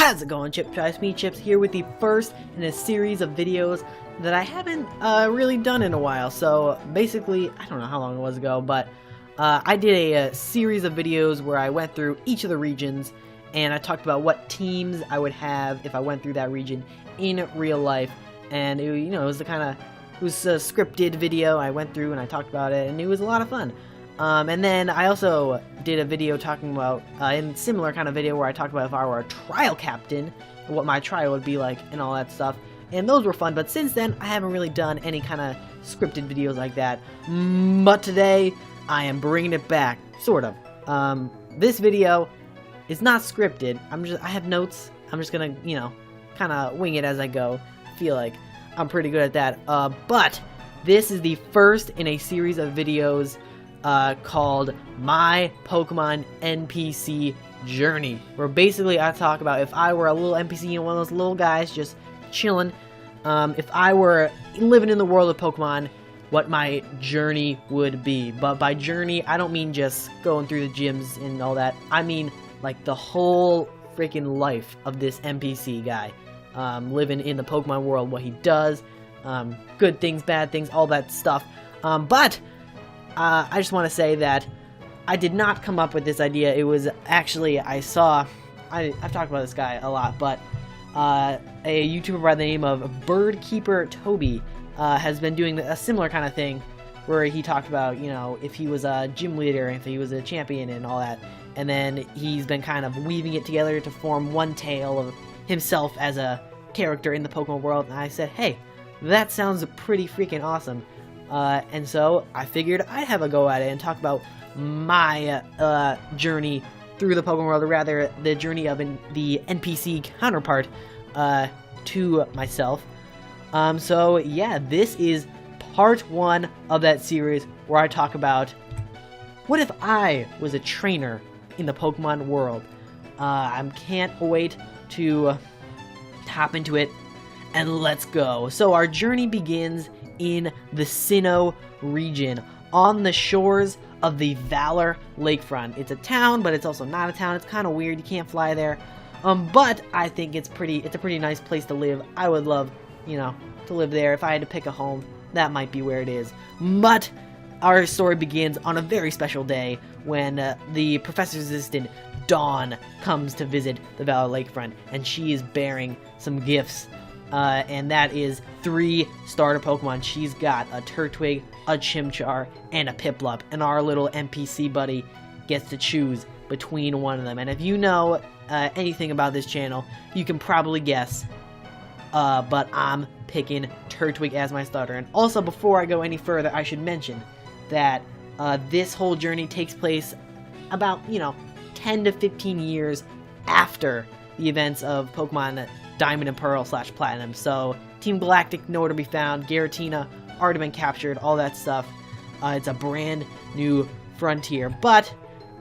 How's it going, TheChiptide? It's me, Chips, here with the first in a series of videos that I haven't really done in a while. So basically, I don't know how long it was ago, but I did a series of videos where I went through each of the regions and I talked about what teams I would have if I went through that region in real life. And it, it was the kind of a scripted video I went through and I talked about it, and it was a lot of fun. And then I also did a video talking about, in similar kind of video where I talked about if I were a trial captain, what my trial would be like and all that stuff. And those were fun, but since then, I haven't really done any kind of scripted videos like that. But today, I am bringing it back, sort of. This video is not scripted. I have notes. I'm just gonna, kind of wing it as I go. I feel like I'm pretty good at that. But this is the first in a series of videos called My Pokemon NPC Journey, where basically I talk about if I were a little NPC, one of those little guys just chilling, if I were living in the world of Pokemon, what my journey would be. But by journey, I don't mean just going through the gyms and all that. I mean like the whole freaking life of this NPC guy, living in the Pokemon world, what he does, good things, bad things, all that stuff. But I just want to say that I did not come up with this idea. It was actually, I've talked about this guy a lot, but a YouTuber by the name of Birdkeeper Toby has been doing a similar kind of thing where he talked about, if he was a gym leader, if he was a champion and all that. And then he's been kind of weaving it together to form one tale of himself as a character in the Pokemon world. And I said, hey, that sounds pretty freaking awesome. And so I figured I'd have a go at it and talk about my journey through the Pokemon world, or rather the journey of the NPC counterpart to myself. So yeah, this is part one of that series where I talk about what if I was a trainer in the Pokemon world. I can't wait to hop into it, and let's go. So our journey begins in the Sinnoh region, on the shores of the Valor lakefront. It's a town, but it's also not a town. It's kind of weird. You can't fly there. But I think it's a pretty nice place to live. I would love, to live there. If I had to pick a home, that might be where it is. But our story begins on a very special day when the professor's assistant, Dawn, comes to visit the Valor lakefront, and she is bearing some gifts. And that is 3 starter Pokemon. She's got a Turtwig, a Chimchar, and a Piplup. And our little NPC buddy gets to choose between one of them. And if you know anything about this channel, you can probably guess. But I'm picking Turtwig as my starter. And also, before I go any further, I should mention that this whole journey takes place about, 10 to 15 years after the events of Pokemon Diamond and Pearl / Platinum. So Team Galactic nowhere to be found. Giratina already been captured. All that stuff. It's a brand new frontier. But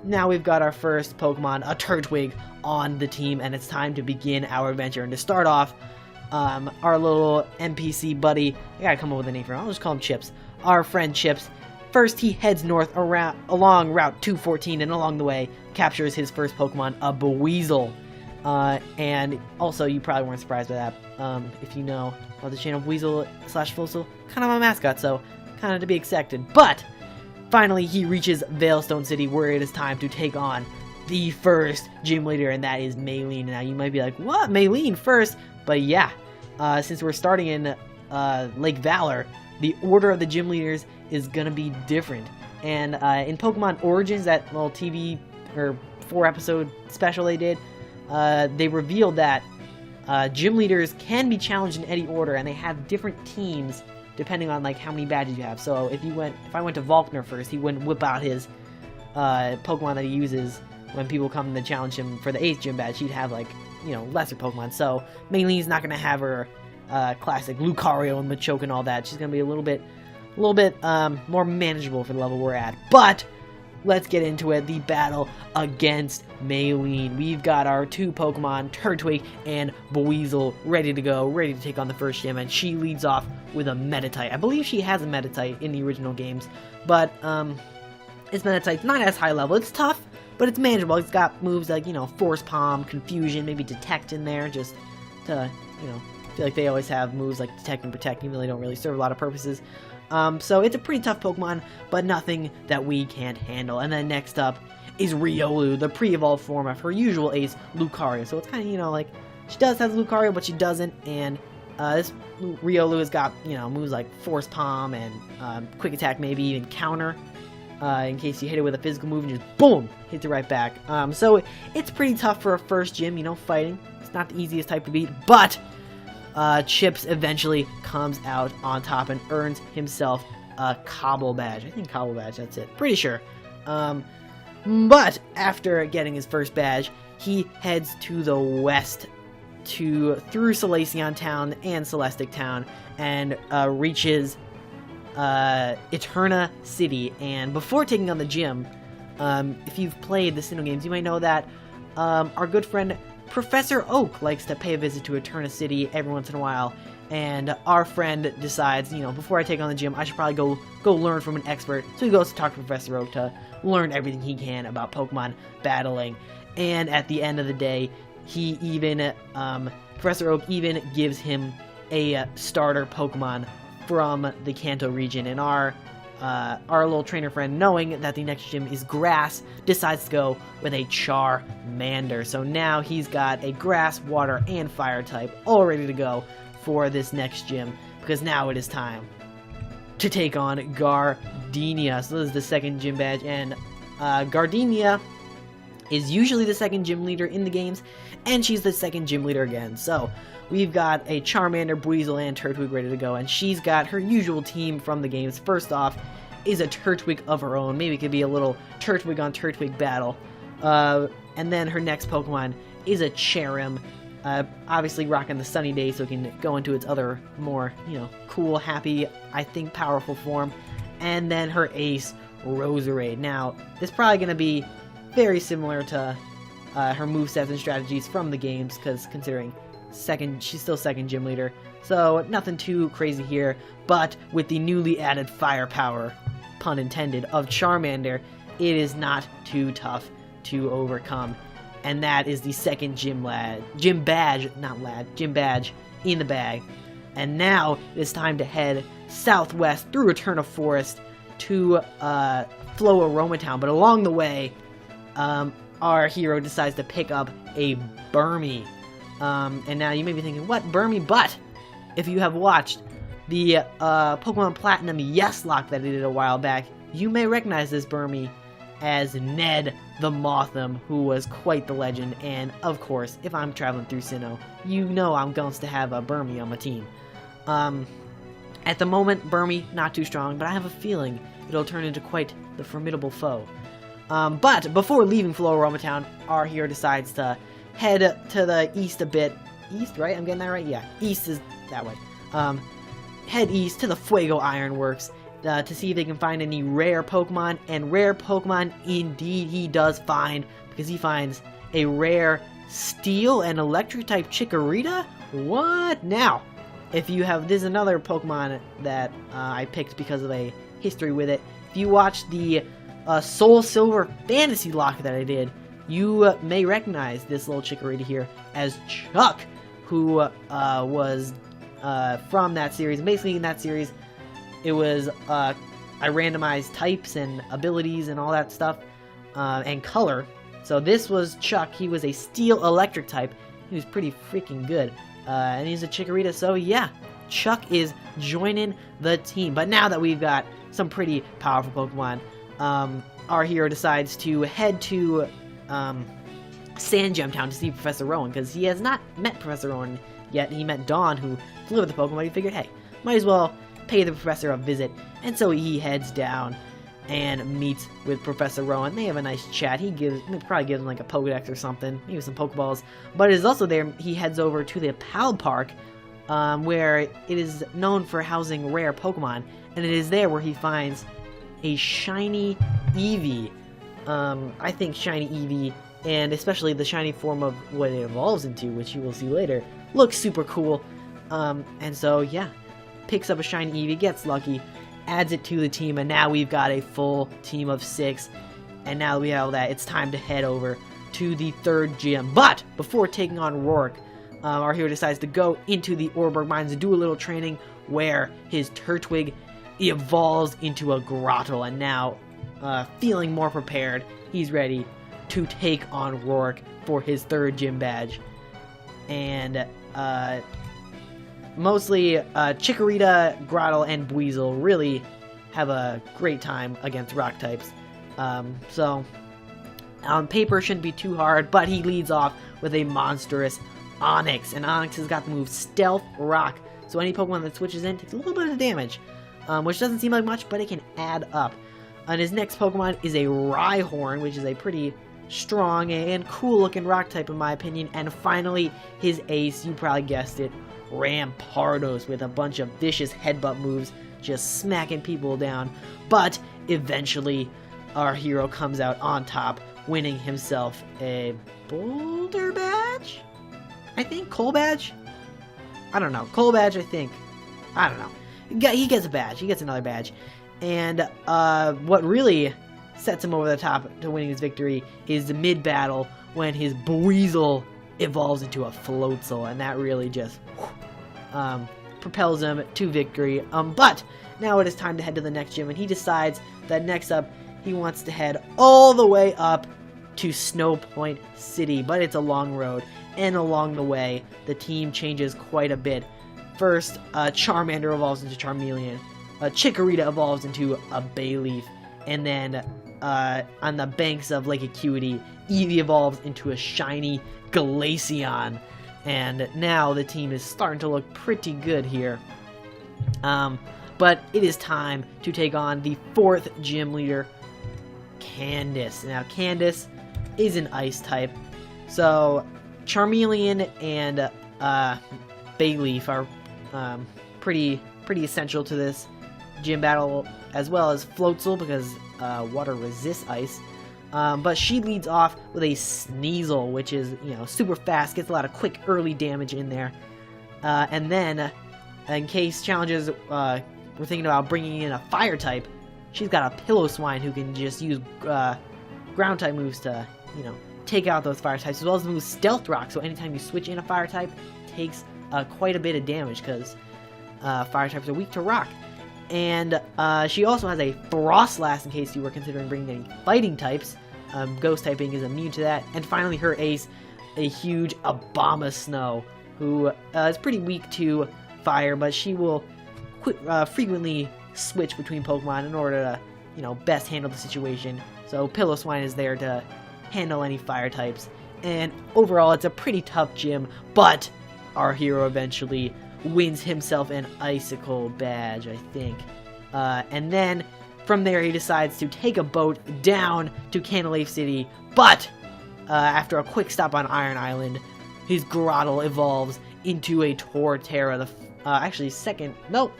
now we've got our first Pokemon, a Turtwig, on the team, and it's time to begin our adventure. And to start off, our little NPC buddy, I gotta come up with a name for him. I'll just call him Chips. Our friend Chips. First, he heads north along Route 214, and along the way captures his first Pokemon, a Buizel. And also, you probably weren't surprised by that, if you know about the channel. Weasel / Fossil, kind of my mascot, so kind of to be expected. But finally, he reaches Veilstone City, where it is time to take on the first gym leader, and that is Maylene. Now, you might be like, what? Maylene first? But yeah, since we're starting in Lake Valor, the order of the gym leaders is gonna be different. And in Pokemon Origins, that little TV or 4-episode special they did, they revealed that gym leaders can be challenged in any order, and they have different teams depending on how many badges you have. So if I went to Volkner first, he wouldn't whip out his Pokemon that he uses when people come to challenge him for the 8th gym badge. He'd have lesser Pokemon. So Maylene's not gonna have her classic Lucario and Machoke and all that. She's gonna be a little bit more manageable for the level we're at. But let's get into it. The battle against Maylene. We've got our 2 Pokemon, Turtwig and Buizel, ready to go, ready to take on the first gym, and she leads off with a Meditite. I believe she has a Meditite in the original games, but it's Meditite's not as high level. It's tough, but it's manageable. It's got moves like, you know, Force Palm, Confusion, maybe Detect in there, just to, you know, I feel like they always have moves like Detect and Protect, even though they don't really serve a lot of purposes. So it's a pretty tough Pokemon, but nothing that we can't handle. And then next up is Riolu, the pre-evolved form of her usual ace, Lucario. So it's kind of, you know, like, she does have Lucario, but she doesn't, and this Riolu has got, you know, moves like Force Palm and Quick Attack, maybe even Counter, in case you hit it with a physical move and just boom, hits it right back. So it's pretty tough for a first gym, you know, fighting. It's not the easiest type to beat, but Chips eventually comes out on top and earns himself a Cobble Badge. I think Cobble Badge, that's it. Pretty sure. But after getting his first badge, he heads to the west through Salacion Town and Celestic Town and reaches Eterna City. And before taking on the gym, if you've played the Sinnoh games, you might know that our good friend Professor Oak likes to pay a visit to Eterna City every once in a while, and our friend decides, you know, before I take on the gym, I should probably go learn from an expert. So he goes to talk to Professor Oak to learn everything he can about Pokemon battling. And at the end of the day, he even Professor Oak even gives him a starter Pokemon from the Kanto region, and our little trainer friend, knowing that the next gym is grass, decides to go with a Charmander. So now he's got a grass, water, and fire type all ready to go for this next gym, because now it is time to take on Gardenia. So this is the second gym badge, and Gardenia is usually the second gym leader in the games, and she's the second gym leader again. So we've got a Charmander, Buizel, and Turtwig ready to go, and she's got her usual team from the games. First off is a Turtwig of her own. Maybe it could be a little Turtwig on Turtwig battle. And then her next Pokemon is a Cherim, obviously rocking the Sunny Day so it can go into its other more, you know, cool, happy, I think powerful form. And then her ace, Roserade. Now, it's probably going to be very similar to her movesets and strategies from the games, because considering she's still second gym leader, so nothing too crazy here. But with the newly added firepower, pun intended, of Charmander, it is not too tough to overcome. And that is the second gym badge in the bag. And now it is time to head southwest through Eterna Forest to Flow Aroma Town. But along the way, our hero decides to pick up a Burmy. And now you may be thinking, what, Burmy? But if you have watched the Pokemon Platinum Yes Lock that I did a while back, you may recognize this Burmy as Ned the Mothim, who was quite the legend. And of course, if I'm traveling through Sinnoh, you know I'm going to have a Burmy on my team. At the moment, Burmy not too strong, but I have a feeling it'll turn into quite the formidable foe. But before leaving Flow Aroma Town, our hero decides to head to the east a bit. East, right? I'm getting that right? Yeah, east is that way. Head east to the Fuego Ironworks to see if they can find any rare Pokemon. And rare Pokemon indeed he does find, because he finds a rare Steel and Electric type Chikorita. What? Now, if you have, this is another Pokemon that I picked because of a history with it. If you watch the Soul Silver Fantasy Lock that I did, you may recognize this little Chikorita here as Chuck, who was from that series. And basically in that series, it was I randomized types and abilities and all that stuff, and color. So this was Chuck. He was a Steel Electric type. He was pretty freaking good. And he's a Chikorita, so yeah, Chuck is joining the team. But now that we've got some pretty powerful Pokemon, our hero decides to head to Sandgem Town to see Professor Rowan, because he has not met Professor Rowan yet. He met Dawn, who delivered the Pokemon. He figured, hey, might as well pay the professor a visit. And so he heads down and meets with Professor Rowan. They have a nice chat. He probably gives him like a Pokedex or something, maybe some Pokeballs. But it is also there, he heads over to the Pal Park, where it is known for housing rare Pokemon. And it is there where he finds a shiny Eevee. I think shiny Eevee, and especially the shiny form of what it evolves into, which you will see later, looks super cool. And so, yeah, picks up a shiny Eevee, gets lucky, adds it to the team, and now we've got a full team of 6. And now we have that, it's time to head over to the third gym. But before taking on Rourke, our hero decides to go into the Orberg Mines and do a little training where his Turtwig evolves into a Grottle. And now, feeling more prepared, he's ready to take on Rourke for his third gym badge. And mostly Chikorita, Grottle, and Buizel really have a great time against rock types. So on paper shouldn't be too hard, but he leads off with a monstrous Onix, and Onix has got the move Stealth Rock, so any Pokemon that switches in takes a little bit of damage, which doesn't seem like much, but it can add up. And his next Pokemon is a Rhyhorn, which is a pretty strong and cool looking rock type in my opinion. And finally, his ace, you probably guessed it, Rampardos, with a bunch of vicious headbutt moves, just smacking people down. But eventually, our hero comes out on top, winning himself a Boulder Badge? I think? Coal Badge? I don't know. Coal Badge, I think. I don't know. He gets a badge. He gets another badge. And what really sets him over the top to winning his victory is the mid-battle when his Buizel evolves into a Floatzel. And that really just propels him to victory. But now it is time to head to the next gym. And he decides that next up, he wants to head all the way up to Snow Point City. But it's a long road. And along the way, the team changes quite a bit. First, Charmander evolves into Charmeleon. Chikorita evolves into a Bayleaf. And then, on the banks of Lake Acuity, Eevee evolves into a shiny Glaceon. And now the team is starting to look pretty good here. But it is time to take on the fourth gym leader, Candace. Now, Candace is an ice type. So, Charmeleon and Bayleaf are pretty essential to this gym battle, as well as Floatzel because water resists ice. But she leads off with a Sneasel, which is super fast, gets a lot of quick early damage in there. And then, in case challenges we're thinking about bringing in a fire type, she's got a Pillow-Swine who can just use ground type moves to take out those fire types, as well as the move Stealth Rock, so anytime you switch in a fire type, it takes quite a bit of damage, because fire types are weak to rock. And she also has a Frostlass, in case you were considering bringing any fighting types. Ghost typing is immune to that. And finally, her ace, a huge Abomasnow, who is pretty weak to fire, but she will frequently switch between Pokemon in order to, best handle the situation. So Pillow-Swine is there to handle any fire types. And overall, it's a pretty tough gym, but our hero eventually wins himself an Icicle badge, I think. And then, from there, he decides to take a boat down to Canalave City, but after a quick stop on Iron Island, his Grottle evolves into a Torterra, actually second, nope.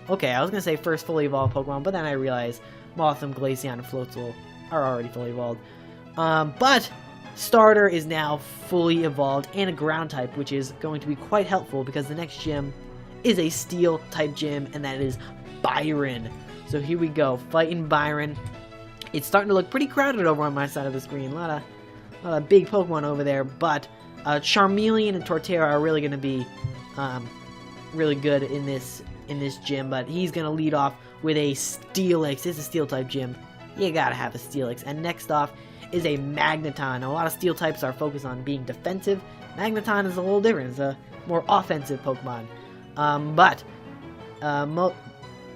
Okay, I was going to say first fully evolved Pokemon, but then I realized Mothim, Glaceon, and Floatzel are already fully evolved. But Starter is now fully evolved and a ground type, which is going to be quite helpful because the next gym is a steel type gym, and that is Byron. So here we go, fighting Byron. It's starting to look pretty crowded over on my side of the screen. A lot of big Pokemon over there, but Charmeleon and Torterra are really going to be really good in this gym. But he's going to lead off with a Steelix. It's a steel type gym. You gotta have a Steelix. And next off is a Magneton. Now, a lot of steel types are focused on being defensive. Magneton is a little different. It's a more offensive Pokemon.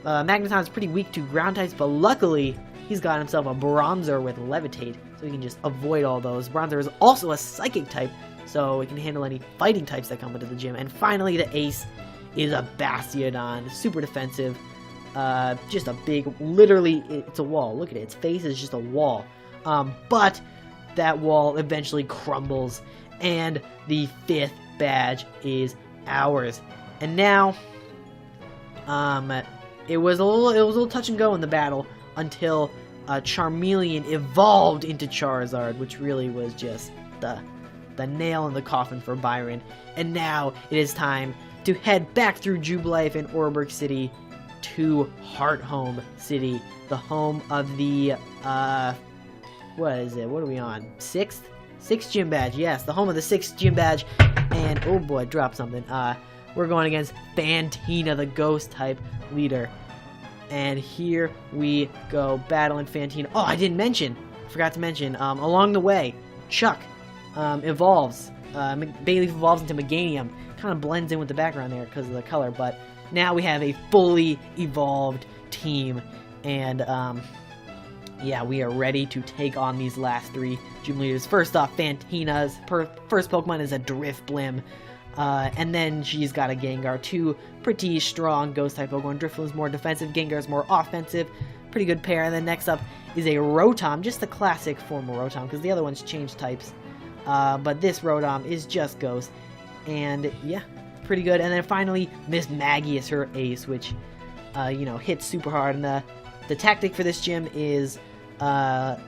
Magneton is pretty weak to ground types, but luckily he's got himself a Bronzer with Levitate, so he can just avoid all those. Bronzer is also a Psychic type, so it can handle any fighting types that come into the gym. And finally, the ace is a Bastiodon, super defensive. Just a big, literally, it's a wall. Look at it. Its face is just a wall. But that wall eventually crumbles, and the fifth badge is ours. And now, it was a little touch and go in the battle until Charmeleon evolved into Charizard, which really was just the nail in the coffin for Byron. And now it is time to head back through Jubilife and Orberg City to Hearthome City, the home of the what is it? What are we on? 6th? 6th gym badge, yes, the home of the 6th gym badge. And, oh boy, dropped something. We're going against Fantina, the ghost type leader. And here we go, battling Fantina. Oh, I didn't mention, forgot to mention, along the way, Chuck evolves. Bayleaf evolves into Meganium. Kind of blends in with the background there because of the color, but now we have a fully evolved team. And, yeah, we are ready to take on these last 3 gym leaders. First off, Fantina's first Pokemon is a Drifblim. And then she's got a Gengar, 2 pretty strong Ghost-type Pokemon. Drifblim's more defensive, Gengar's more offensive. Pretty good pair. And then next up is a Rotom, just the classic form of Rotom, because the other ones change types. But this Rotom is just Ghost. And, yeah, pretty good. And then finally, Miss Maggie is her ace, which, you know, hits super hard. And the tactic for this gym is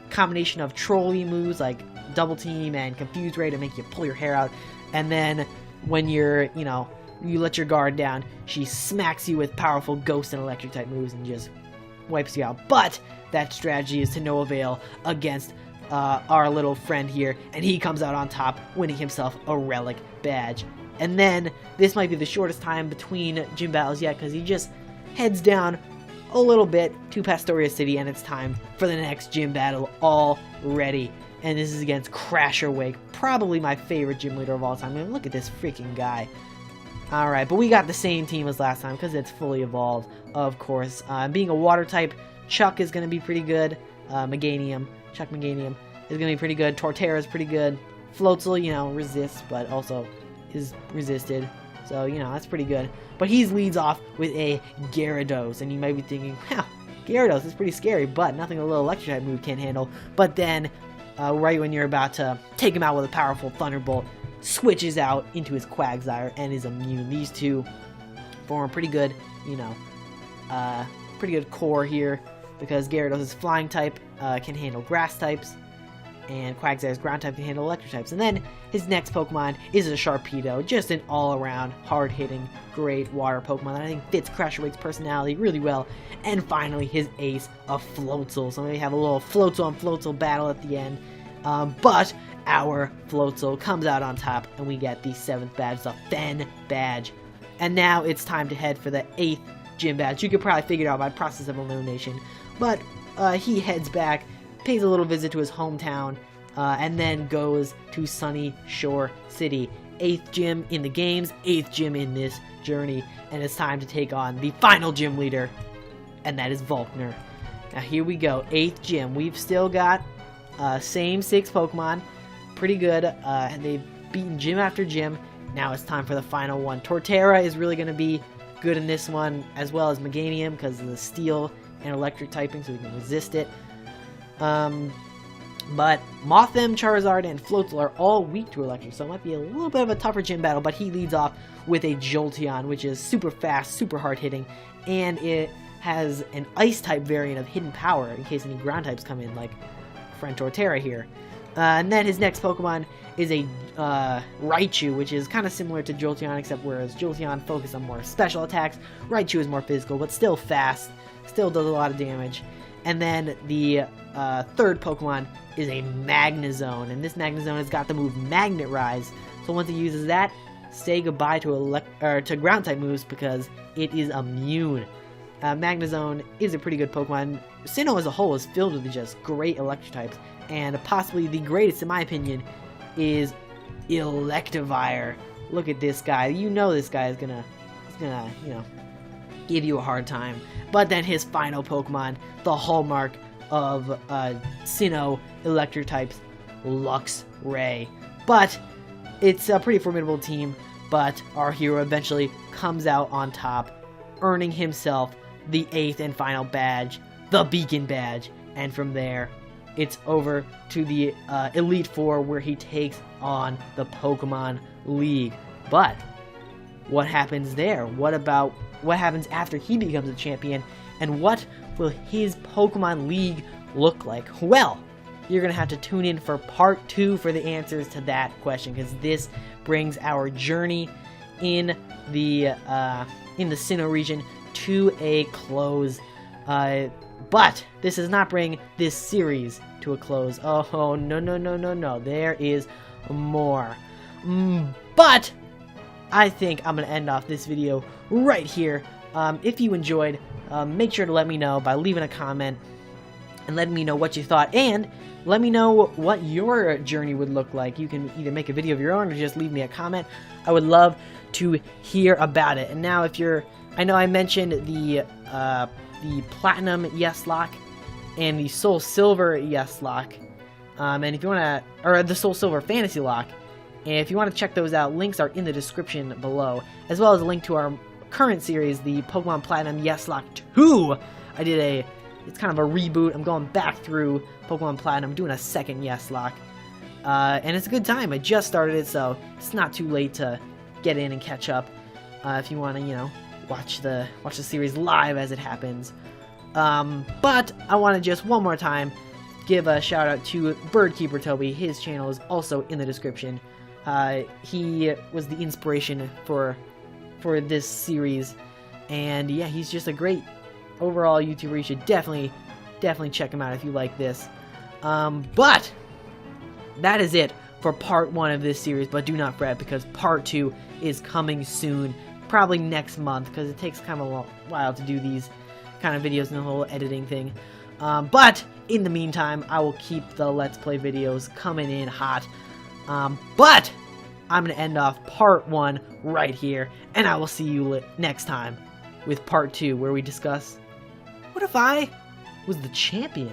combination of trolley moves like Double Team and Confuse Ray to make you pull your hair out. And then when you're, you know, you let your guard down, she smacks you with powerful Ghost and Electric type moves and just wipes you out. But that strategy is to no avail against our little friend here, and he comes out on top, winning himself a Relic badge. And then this might be the shortest time between gym battles yet, because he just heads down a little bit to Pastoria City, and it's time for the next gym battle already. And this is against Crasher Wake, probably my favorite gym leader of all time. I mean, look at this freaking guy. Alright, but we got the same team as last time because it's fully evolved, of course. Being a water type, Chuck is going to be pretty good. Chuck Meganium is going to be pretty good. Torterra is pretty good. Floatzel, you know, resists, but also is resisted. So, you know, that's pretty good. But he leads off with a Gyarados, and you might be thinking, wow, Gyarados is pretty scary, but nothing a little electric type move can't handle. But then, right when you're about to take him out with a powerful Thunderbolt, switches out into his Quagsire and is immune. These two form a pretty good, you know, pretty good core here, because Gyarados is flying type, can handle grass types, and Quagsire's ground type can handle electric types. And then his next Pokemon is a Sharpedo, just an all-around, hard-hitting, great water Pokemon that I think fits Crasher Wake's personality really well. And finally, his ace, a Floatzel. So we have a little Floatzel on Floatzel battle at the end. But our Floatzel comes out on top, and we get the 7th badge, the Fen badge. And now it's time to head for the 8th gym badge. You could probably figure it out by process of elimination. But he heads back, pays a little visit to his hometown, and then goes to Sunny Shore City. 8th gym in the games, 8th gym in this journey, and it's time to take on the final gym leader, and that is Volkner. Now here we go, 8th gym. We've still got same 6 Pokemon, pretty good, and they've beaten gym after gym. Now it's time for the final one. Torterra is really going to be good in this one, as well as Meganium, because of the steel and electric typing, so we can resist it. But Mothim, Charizard, and Floatzel are all weak to electric, so it might be a little bit of a tougher gym battle, but he leads off with a Jolteon, which is super fast, super hard hitting, and it has an ice type variant of hidden power in case any ground types come in, like friend Torterra here. And then his next Pokemon is a Raichu, which is kind of similar to Jolteon, except whereas Jolteon focuses on more special attacks, Raichu is more physical, but still fast, still does a lot of damage. And then the 3rd Pokemon is a Magnezone, and this Magnezone has got the move Magnet Rise. So once it uses that, say goodbye to ground type moves because it is immune. Magnezone is a pretty good Pokemon. Sinnoh as a whole is filled with just great electric types, and possibly the greatest in my opinion is Electivire. Look at this guy. You know this guy is gonna you know, give you a hard time. But then his final Pokemon, the hallmark of Sinnoh electric types, Luxray. But it's a pretty formidable team, but our hero eventually comes out on top, earning himself the 8th and final badge, the Beacon badge. And from there, it's over to the Elite Four, where he takes on the Pokemon League. But what happens there? What happens after he becomes a champion? And what will his Pokemon League look like? Well, you're going to have to tune in for part 2 for the answers to that question, because this brings our journey in the Sinnoh region to a close. But this does not bring this series to a close. Oh, no, no, no, no, no. There is more. But I think I'm going to end off this video right here. If you enjoyed, make sure to let me know by leaving a comment and letting me know what you thought, and let me know what your journey would look like. You can either make a video of your own or just leave me a comment. I would love to hear about it. And now if you're, I know I mentioned the Platinum Yes Lock and the Soul Silver Yes Lock, and if you want to, or the Soul Silver Fantasy Lock, and if you want to check those out, links are in the description below, as well as a link to our current series, the Pokemon Platinum Yes Lock 2. I did it's kind of a reboot. I'm going back through Pokemon Platinum, doing a second Yes Lock, and it's a good time. I just started it, so it's not too late to get in and catch up. If you want to, you know, watch the series live as it happens. But I want to just one more time give a shout out to Birdkeeper Toby. His channel is also in the description. He was the inspiration for this series, and yeah, he's just a great overall YouTuber. You should definitely check him out if you like this. But that is it for part 1 of this series, but do not fret, because part 2 is coming soon, probably next month, because it takes kind of a while to do these kind of videos and the whole editing thing. But in the meantime, I will keep the Let's Play videos coming in hot. But I'm going to end off part 1 right here, and I will see you next time with part 2, where we discuss, what if I was the champion?